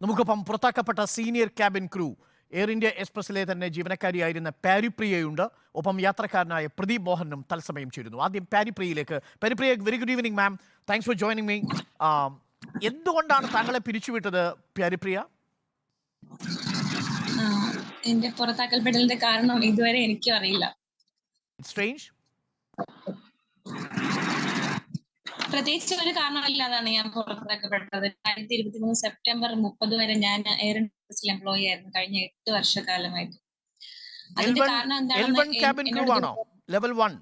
നമുക്കൊപ്പം പുറത്താക്കപ്പെട്ട senior cabin crew Air India എക്സ്പ്രസിലെ തന്നെ ജീവനക്കാരിയായിരുന്ന പാരിപ്രിയയുണ്ട്. ഒപ്പം യാത്രക്കാരനായ പ്രദീപ് മോഹനും തത്സമയം ചേരുന്നു. ആദ്യം പാരിപ്രിയയിലേക്ക്. Paripriya, very good evening ma'am. Thanks for joining me. എന്തുകൊണ്ടാണ് താങ്കളെ പിരിച്ചുവിട്ടത് പാരിപ്രിയ? എന്റെ പുറത്താക്കൽപ്പെടലിന്റെ കാരണം ഇതുവരെ എനിക്കും അറിയില്ല. സ്ട്രേഞ്ച്. പ്രത്യേകിച്ച് ഒരു കാരണമില്ലാതാണ് ഞാൻ പുറത്താക്കപ്പെട്ടത്. 2023 സെപ്റ്റംബർ 30 വരെ ഞാൻ എയർ ഇന്ത്യയിൽ എംപ്ലോയി ആയിരുന്നു കഴിഞ്ഞ 8 വർഷക്കാലമായിട്ട്. അതിന്റെ കാരണം എന്താണെന്ന് ലെവൽ 1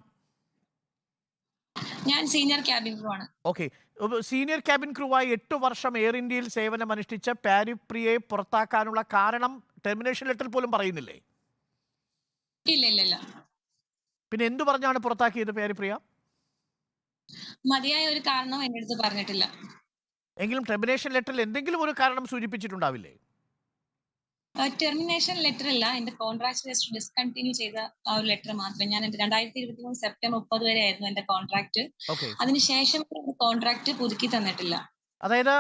ഞാൻ സീനിയർ ക്യാബിൻ ക്രൂ ആണ്. ഓക്കെ, സീനിയർ ക്യാബിൻ ക്രൂ ആയി 8 വർഷം എയർ ഇന്ത്യയിൽ സേവനമനുഷ്ഠിച്ച പാരിപ്രിയയെ പുറത്താക്കാനുള്ള കാരണം ടെർമിനേഷൻ ലെറ്റർ പോലും പറയുന്നില്ലേ? ഇല്ല. പിന്നെ എന്തു പറഞ്ഞാണ് പുറത്താക്കിയത് പാരിപ്രിയ? മതിയായ ഒരു കാരണം എന്റെ അടുത്ത് പറഞ്ഞിട്ടില്ല. എങ്കിലും ടെർമിനേഷൻ ലെറ്ററിൽ എന്തെങ്കിലും ഒരു കാരണം സൂചിപ്പിച്ചിട്ടുണ്ടാവില്ലേ? ടെർമിനേഷൻ ലെറ്റർ അല്ല, എന്റെ കോൺട്രാക്ട് ഡിസ്കണ്ടിന്യൂ ചെയ്ത ആ ഒരു ലെറ്റർ മാത്രം. ഞാൻ 2023 സെപ്റ്റംബർ 30 വരെ ആയിരുന്നു എന്റെ കോൺട്രാക്ട്. അതിനുശേഷം കോൺട്രാക്ട് പുതുക്കി തന്നിട്ടില്ല. അതായത്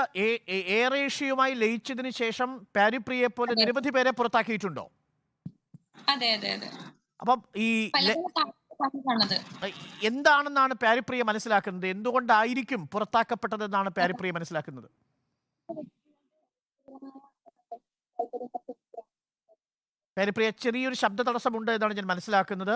എയർ ഏഷ്യയുമായി ലയിച്ചതിന് ശേഷം പാരിപ്രിയയെ പോലെ നിരവധി പേരെ പുറത്താക്കിയിട്ടുണ്ടോ? അതെ. അപ്പം ഈ എന്താണെന്നാണ് പാരിപ്രിയ മനസ്സിലാക്കുന്നത്? എന്തുകൊണ്ടായിരിക്കും പുറത്താക്കപ്പെട്ടതെന്നാണ് പാരിപ്രിയ മനസ്സിലാക്കുന്നത്? പാരിപ്രിയ, ചെറിയൊരു ശബ്ദ തടസ്സമുണ്ട് എന്നാണ് ഞാൻ മനസ്സിലാക്കുന്നത്.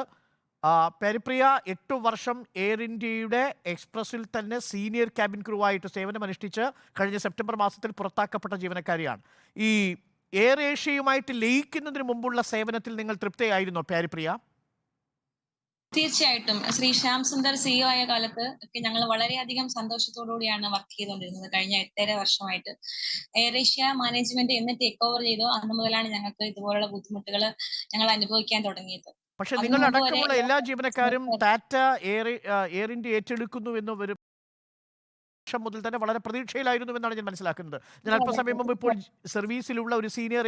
പാരിപ്രിയ 8 വർഷം എയർ ഇന്ത്യയുടെ എക്സ്പ്രസിൽ തന്നെ സീനിയർ ക്യാബിൻ ക്രൂ ആയിട്ട് സേവനമനുഷ്ഠിച്ച് കഴിഞ്ഞ സെപ്റ്റംബർ മാസത്തിൽ പുറത്താക്കപ്പെട്ട ജീവനക്കാരിയാണ്. ഈ എയർ ഏഷ്യയുമായിട്ട് ലയിക്കുന്നതിന് മുമ്പുള്ള സേവനത്തിൽ നിങ്ങൾ തൃപ്തിയായിരുന്നോ പാരിപ്രിയ? തീർച്ചയായിട്ടും. ശ്രീ ശ്യാം സുന്ദർ CEO ആയ കാലത്ത് ഒക്കെ ഞങ്ങൾ വളരെയധികം സന്തോഷത്തോടുകൂടിയാണ് വർക്ക് ചെയ്തുകൊണ്ടിരുന്നത്. കഴിഞ്ഞ 8.5 വർഷമായിട്ട് എയർ ഏഷ്യ മാനേജ്മെന്റ് എന്ന് ടേക്ക് ഓവർ ചെയ്തോ അന്ന് മുതലാണ് ഞങ്ങൾക്ക് ഇതുപോലുള്ള ബുദ്ധിമുട്ടുകൾ ഞങ്ങൾ അനുഭവിക്കാൻ തുടങ്ങിയത്. പക്ഷെ നിങ്ങൾ അടക്കമുള്ള എല്ലാ ജീവനക്കാരും ടാറ്റ എയർ ഇന്ത്യ ഏറ്റെടുക്കുന്നു എന്ന് ഒരു വർഷം മുതൽ തന്നെ വളരെ പ്രതീക്ഷയിലായിരുന്നു എന്നാണ് ഞാൻ മനസ്സിലാക്കുന്നത്. ഞാൻ അല്പസമയം മുമ്പ് ഇപ്പോൾ സർവീസിലുള്ള ഒരു സീനിയർ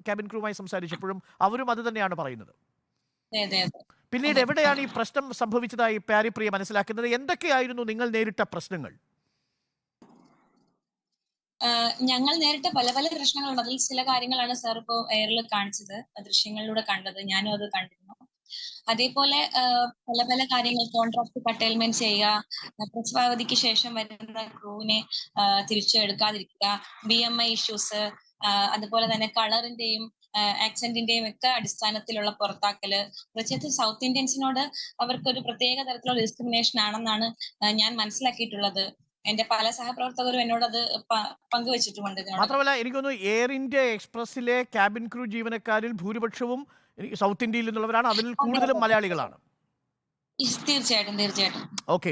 ക്യാബിൻ ക്രൂവുമായി സംസാരിച്ചപ്പോഴും അവരും അത് തന്നെയാണ് പറയുന്നത്. പിന്നീട് എവിടെയാണ് ഈ പ്രശ്നം സംഭവിച്ചതായി പാരിപ്രിയ മനസ്സിലാക്കുന്നത്? എന്തൊക്കെയായിരുന്നു നിങ്ങൾ നേരിട്ട പ്രശ്നങ്ങൾ? ഞങ്ങൾ നേരിട്ട പല പ്രശ്നങ്ങളുണ്ട്. അതിൽ ചില കാര്യങ്ങളാണ് സാർ ഇപ്പോൾ എയറിൽ കാണിച്ചത്, ദൃശ്യങ്ങളിലൂടെ കണ്ടത്. ഞാനും അത് കണ്ടിരുന്നു. അതേപോലെ പല കാര്യങ്ങൾ, കോൺട്രാക്ട് കട്ടേൽമെന്റ് ചെയ്യുക, പ്രസവാവധിക്ക് ശേഷം വരുന്ന ക്രൂവിനെ തിരിച്ചെടുക്കാതിരിക്കുക, BMI ഇഷ്യൂസ്, അതുപോലെ തന്നെ കളറിന്റെയും ആക്സെന്റിന്റെയും ഒക്കെ അടിസ്ഥാനത്തിലുള്ള പുറത്താക്കല്. പ്രത്യേകിച്ച് സൗത്ത് ഇന്ത്യൻസിനോട് അവർക്കൊരു പ്രത്യേക തരത്തിലുള്ള ഡിസ്ക്രിമിനേഷൻ ആണെന്നാണ് ഞാൻ മനസ്സിലാക്കിയിട്ടുള്ളത്. എന്റെ പല സഹപ്രവർത്തകരും എന്നോട് അത് പങ്കുവച്ചിട്ടുമുണ്ട്. മാത്രമല്ല, എനിക്ക് തോന്നുന്നു എയർ ഇന്ത്യ എക്സ്പ്രസിലെ ക്യാബിൻ ക്രൂ ജീവനക്കാരിൽ ഭൂരിപക്ഷവും സൗത്ത് ഇന്ത്യയിൽ നിന്നുള്ളവരാണ്. അതിൽ കൂടുതലും മലയാളികളാണ്. തീർച്ചയായിട്ടും. ഓക്കെ,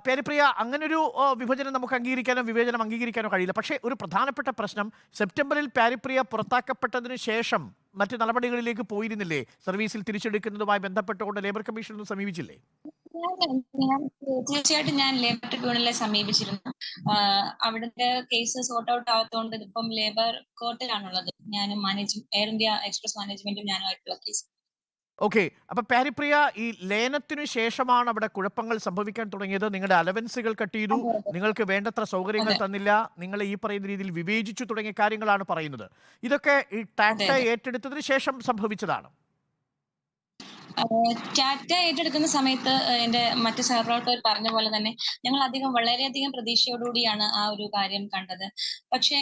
പാരിപ്രിയ, അങ്ങനൊരു വിഭജനം നമുക്ക് വിവേചനം അംഗീകരിക്കാനോ കഴിയില്ല. പക്ഷേ ഒരു പ്രധാനപ്പെട്ട പ്രശ്നം, സെപ്റ്റംബറിൽ പാരിപ്രിയ പുറത്താക്കപ്പെട്ടതിന് ശേഷം മറ്റ് നടപടികളിലേക്ക് പോയിരുന്നില്ലേ? സർവീസിൽ തിരിച്ചെടുക്കുന്നതുമായി ബന്ധപ്പെട്ടുകൊണ്ട് ലേബർ കമ്മീഷനൊന്നും സമീപിച്ചില്ലേ? തീർച്ചയായിട്ടും ഞാൻ ലേബർ ട്രിബ്യൂണലിനെ സമീപിച്ചിരുന്നു. അവിടുത്തെ കേസ് സോർട്ട് ഔട്ട് ആവാത്തതുകൊണ്ട് ഇതിപ്പം ലേബർ കോർട്ടിലാണുള്ളത്. ഞാനും എയർ ഇന്ത്യ എക്സ്പ്രസ് മാനേജ്മെന്റും ഞാനുമായിട്ടുള്ള കേസ്. ഓക്കെ, അപ്പൊ പാരിപ്രിയ, ഈ ലയനത്തിനു ശേഷമാണ് അവിടെ കുഴപ്പങ്ങൾ സംഭവിക്കാൻ തുടങ്ങിയത്. നിങ്ങളുടെ അലവൻസുകൾ കട്ട് ചെയ്തു, നിങ്ങൾക്ക് വേണ്ടത്ര സൗകര്യങ്ങൾ തന്നില്ല, നിങ്ങളെ ഈ പറയുന്ന രീതിയിൽ വിവേചിച്ചു തുടങ്ങിയ കാര്യങ്ങളാണ് പറയുന്നത്. ഇതൊക്കെ ഈ ടാറ്റ ഏറ്റെടുത്തതിന് ശേഷം സംഭവിച്ചതാണ്. ടാറ്റ ഏറ്റെടുക്കുന്ന സമയത്ത് എന്റെ മറ്റു സഹപ്രവർത്തകർ പറഞ്ഞ പോലെ തന്നെ ഞങ്ങൾ വളരെയധികം പ്രതീക്ഷയോടുകൂടിയാണ് ആ ഒരു കാര്യം കണ്ടത്. പക്ഷേ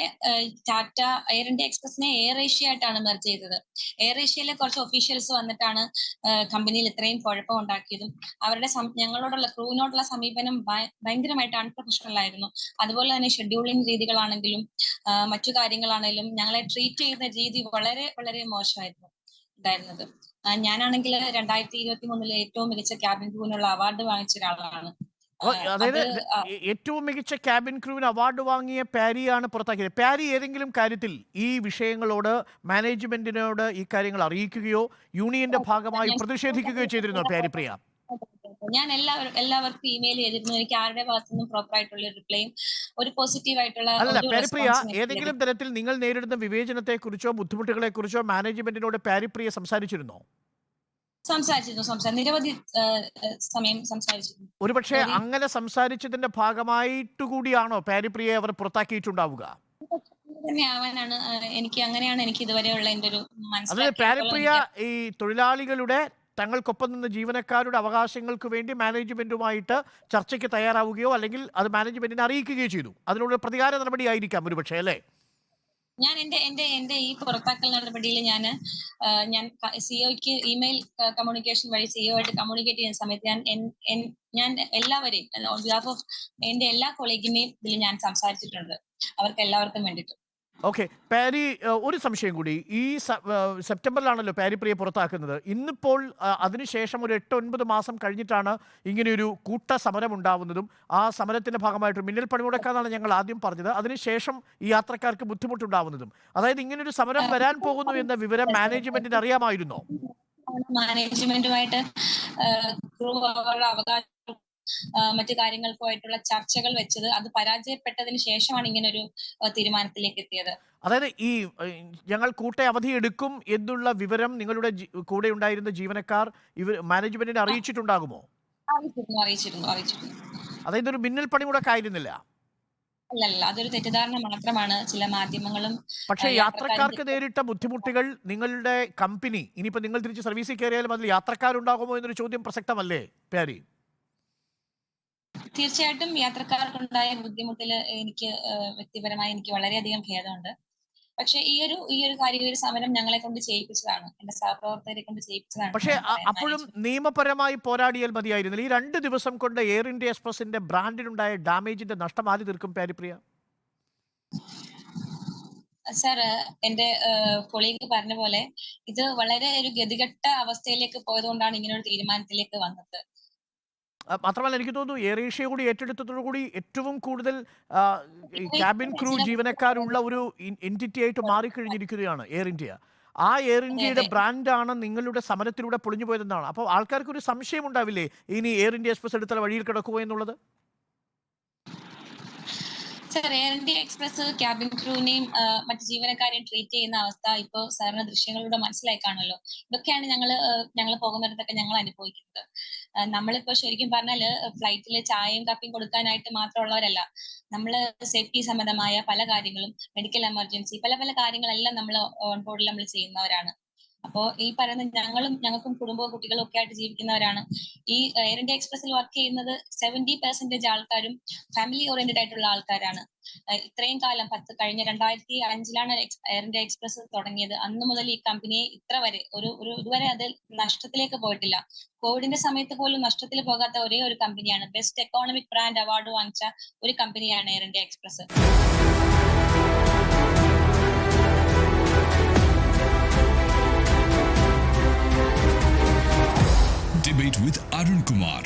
ടാറ്റ എയർ ഇന്ത്യ എക്സ്പ്രസിനെ എയർ ഏഷ്യ ആയിട്ടാണ് മെർജ് ചെയ്തത്. എയർ ഏഷ്യയിലെ കുറച്ച് ഒഫീഷ്യൽസ് വന്നിട്ടാണ് കമ്പനിയിൽ ഇത്രയും കുഴപ്പം ഉണ്ടാക്കിയതും. അവരുടെ ഞങ്ങളോടുള്ള ക്രൂവിനോടുള്ള സമീപനം ഭയങ്കരമായിട്ട് അൺപ്രൊഫഷണൽ ആയിരുന്നു. അതുപോലെ തന്നെ ഷെഡ്യൂളിംഗ് രീതികളാണെങ്കിലും മറ്റു കാര്യങ്ങളാണെങ്കിലും ഞങ്ങളെ ട്രീറ്റ് ചെയ്യുന്ന രീതി വളരെ മോശമായിരുന്നു ഉണ്ടായിരുന്നത്. ഞാനാണെങ്കിൽ 2023 ഏറ്റവും മികച്ച ക്യാബിൻ ക്രൂവിനുള്ള അവാർഡ് വാങ്ങിച്ച ഒരാളാണ്. അതായത് ഏറ്റവും മികച്ച ക്യാബിൻ ക്രൂവിന് അവാർഡ് വാങ്ങിയ പാരിയാണ് പുറത്താക്കിയത്. പാരി ഏതെങ്കിലും കാര്യത്തിൽ ഈ വിഷയങ്ങളോട് മാനേജ്മെന്റിനോട് ഈ കാര്യങ്ങൾ അറിയിക്കുകയോ യൂണിയന്റെ ഭാഗമായി പ്രതിഷേധിക്കുകയോ ചെയ്തിരുന്നോ പാരിപ്രിയ? ഞാൻ എല്ലാവർക്കും ഇമെയിൽ ചെയ്തിരുന്നു. എനിക്ക് ആരുടെ ഭാഗത്തുനിന്നും പ്രോപ്പർ ആയിട്ടുള്ള റിപ്ലൈയും ഒരു പോസിറ്റീവ് ആയിട്ടുള്ള പാരിപ്രിയ, ഏതെങ്കിലും തരത്തിൽ നിങ്ങൾ നേരിടുന്ന വിവേചനത്തെ കുറിച്ചോ ബുദ്ധിമുട്ടുകളെ കുറിച്ചോ മാനേജ്മെന്റിനോട് പാരിപ്രിയ സംസാരിച്ചിരുന്നോ? നിരവധി സമയം സംസാരിച്ചിരുന്നു. ഒരുപക്ഷെ അങ്ങനെ സംസാരിച്ചതിന്റെ ഭാഗമായിട്ട് കൂടിയാണോ പാരിപ്രിയയെ അവർ പുറത്താക്കിയിട്ടുണ്ടാവുക? തന്നെ ആവാനാണ് അങ്ങനെയാണ് എനിക്ക് ഇതുവരെയുള്ള എൻ്റെ ഒരു അതായത് മനസ്സിലാക്കിയെടുത്തോളം പാരപ്രിയ ഈ തൊഴിലാളികളുടെ തങ്ങൾക്കൊപ്പം നിന്ന് ജീവനക്കാരുടെ അവകാശങ്ങൾക്ക് വേണ്ടി മാനേജ്മെന്റുമായിട്ട് ചർച്ചയ്ക്ക് തയ്യാറാവുകയോ അല്ലെങ്കിൽ അത് മാനേജ്മെന്റിനെ അറിയിക്കുകയോ ചെയ്തു. അതിനുള്ള പ്രതികാര നടപടിയായിരിക്കാം ഒരുപക്ഷെ, അല്ലേ? ഞാൻ എന്റെ ഈ പുറത്താക്കൽ നടപടിയിൽ ഞാൻ സിഒക്ക് ഇമെയിൽ കമ്മ്യൂണിക്കേഷൻ വഴി സിഒ ആയിട്ട് കമ്മ്യൂണിക്കേറ്റ് ചെയ്യുന്ന സമയത്ത് ഞാൻ എല്ലാവരെയും ഓൺ ബിഹാഫ് ഓഫ് എന്റെ എല്ലാ കൊളീഗിനെയും ഇതിൽ ഞാൻ സംസാരിച്ചിട്ടുണ്ട്, അവർക്ക് എല്ലാവർക്കും വേണ്ടിയിട്ട്. ഓക്കെ പാരി, ഒരു സംശയം കൂടി. ഈ സെപ്റ്റംബറിലാണല്ലോ പാരി പ്രിയെ പുറത്താക്കുന്നത്. ഇന്നിപ്പോൾ അതിനുശേഷം ഒരു 8-9 മാസം കഴിഞ്ഞിട്ടാണ് ഇങ്ങനെയൊരു കൂട്ട സമരം ഉണ്ടാവുന്നതും ആ സമരത്തിന്റെ ഭാഗമായിട്ട് മിന്നൽ പണിമുടക്കാന്നാണ് ഞങ്ങൾ ആദ്യം പറഞ്ഞത്. അതിനുശേഷം ഈ യാത്രക്കാർക്ക് ബുദ്ധിമുട്ടുണ്ടാവുന്നതും. അതായത് ഇങ്ങനൊരു സമരം വരാൻ പോകുന്നു എന്ന വിവരം മാനേജ്മെന്റിന് അറിയാമായിരുന്നോ? മാനേജ്മെന്റുമായിട്ട് അവരുടെ അവകാശം മറ്റു കാര്യങ്ങൾക്കുമായിട്ടുള്ള ചർച്ചകൾ വെച്ചത് അത് പരാജയപ്പെട്ടതിന് ശേഷമാണ് ഇങ്ങനെ ഒരു തീരുമാനത്തിലേക്ക് എത്തിയത്. അതായത് ഈ ഞങ്ങൾ കൂട്ട അവധി എടുക്കും എന്നുള്ള വിവരം നിങ്ങളുടെ കൂടെ ഉണ്ടായിരുന്ന ജീവനക്കാർ മാനേജ്മെന്റിനെ അറിയിച്ചിട്ടുണ്ടാകുമോ? അറിയിച്ചിരുന്നു. അതായത് ഒരു മിന്നൽ പണിമുടക്കായിരുന്നില്ല. അല്ലല്ല, അതൊരു തെറ്റിദ്ധാരണ മാത്രമാണ് ചില മാധ്യമങ്ങളും. പക്ഷേ യാത്രക്കാർക്ക് നേരിട്ട ബുദ്ധിമുട്ടുകൾ നിങ്ങളുടെ കമ്പനി, ഇനിയിപ്പോൾ നിങ്ങൾ തിരിച്ച് സർവീസിൽ കയറിയാലും അതിൽ യാത്രക്കാരുണ്ടാകുമോ എന്നൊരു ചോദ്യം പ്രസക്തമല്ലേ പ്യാരി? തീർച്ചയായിട്ടും യാത്രക്കാർക്കുണ്ടായ ബുദ്ധിമുട്ടിൽ വ്യക്തിപരമായി എനിക്ക് വളരെയധികം ഖേദമുണ്ട്. പക്ഷെ ഈ ഒരു കാര്യം, ഈ ഒരു സമരം ഞങ്ങളെ കൊണ്ട് ചെയ്യിപ്പിച്ചതാണ്, എന്റെ സഹപ്രവർത്തകരെ കൊണ്ട് ചെയ്യിപ്പിച്ചതാണ്. പക്ഷേ അപ്പോഴും നിയമപരമായി പോരാടിയാൽ മതിയായിരുന്നില്ല. ഈ 2 ദിവസം കൊണ്ട് എയർ ഇന്ത്യ എക്സ്പ്രസിന്റെ ബ്രാൻഡിനുണ്ടായ ഡാമേജിന്റെ നഷ്ടം ആര് തീർക്കും പാരിപ്രിയ? സർ, എന്റെ കൊളീഗ് പറഞ്ഞ പോലെ ഇത് വളരെ ഒരു ഗതികെട്ട അവസ്ഥയിലേക്ക് പോയതുകൊണ്ടാണ് ഇങ്ങനെ ഒരു തീരുമാനത്തിലേക്ക് വന്നത്. മാത്രമല്ല എനിക്ക് തോന്നുന്നു എയർ ഏഷ്യ കൂടി ഏറ്റെടുത്തതോടുകൂടി ഏറ്റവും കൂടുതൽ ക്യാബിൻ ക്രൂ ജീവനക്കാരുള്ള ഒരു എൻറ്റിറ്റി ആയിട്ട് മാറിക്കഴിഞ്ഞിരിക്കുകയാണ് എയർ ഇന്ത്യ. ആ എയർ ഇന്ത്യയുടെ ബ്രാൻഡാണ് നിങ്ങളുടെ സമരത്തിലൂടെ പൊളിഞ്ഞു പോയതെന്നാണ്. അപ്പോൾ ആൾക്കാർക്ക് ഒരു സംശയം ഉണ്ടാവില്ലേ ഇനി എയർ ഇന്ത്യ എക്സ്പ്രസ് എടുത്താൽ വഴിയിൽ കിടക്കുമോ എന്നുള്ളത്? Sir, Air India Express cabin ക്രൂവിനെയും മറ്റു ജീവനക്കാരെയും ട്രീറ്റ് ചെയ്യുന്ന അവസ്ഥ ഇപ്പോൾ സാറിന് ദൃശ്യങ്ങളിലൂടെ മനസ്സിലായി കാണുമല്ലോ. ഇതൊക്കെയാണ് ഞങ്ങൾ പോകുന്നിടത്തൊക്കെ ഞങ്ങൾ അനുഭവിക്കുന്നത്. നമ്മളിപ്പോ ശരിക്കും പറഞ്ഞാല് ഫ്ലൈറ്റിൽ ചായയും കാപ്പിയും കൊടുക്കാനായിട്ട് മാത്രമുള്ളവരല്ല. നമ്മള് സേഫ്റ്റി സംബന്ധമായ പല കാര്യങ്ങളും, മെഡിക്കൽ എമർജൻസി, പല പല കാര്യങ്ങളെല്ലാം നമ്മൾ ഓൺ ബോർഡിൽ നമ്മൾ ചെയ്യുന്നവരാണ്. അപ്പോ ഈ പറയുന്ന ഞങ്ങൾക്കും കുടുംബവും കുട്ടികളും ഒക്കെ ആയിട്ട് ജീവിക്കുന്നവരാണ്. ഈ എയർ ഇന്ത്യ എക്സ്പ്രസിൽ വർക്ക് ചെയ്യുന്നത് 70% ആൾക്കാരും ഫാമിലി ഓറിയന്റഡ് ആയിട്ടുള്ള ആൾക്കാരാണ്. ഇത്രയും കാലം കഴിഞ്ഞ 2005 എയർ ഇന്ത്യ എക്സ്പ്രസ് തുടങ്ങിയത്. അന്ന് മുതൽ ഈ കമ്പനിയെ ഇതുവരെ അത് നഷ്ടത്തിലേക്ക് പോയിട്ടില്ല. കോവിഡിന്റെ സമയത്ത് പോലും നഷ്ടത്തിൽ പോകാത്ത ഒരേ ഒരു കമ്പനിയാണ്. ബെസ്റ്റ് എക്കോണമിക് ബ്രാൻഡ് അവാർഡ് വാങ്ങിച്ച ഒരു കമ്പനിയാണ് air India express. Debate with Arun Kumar.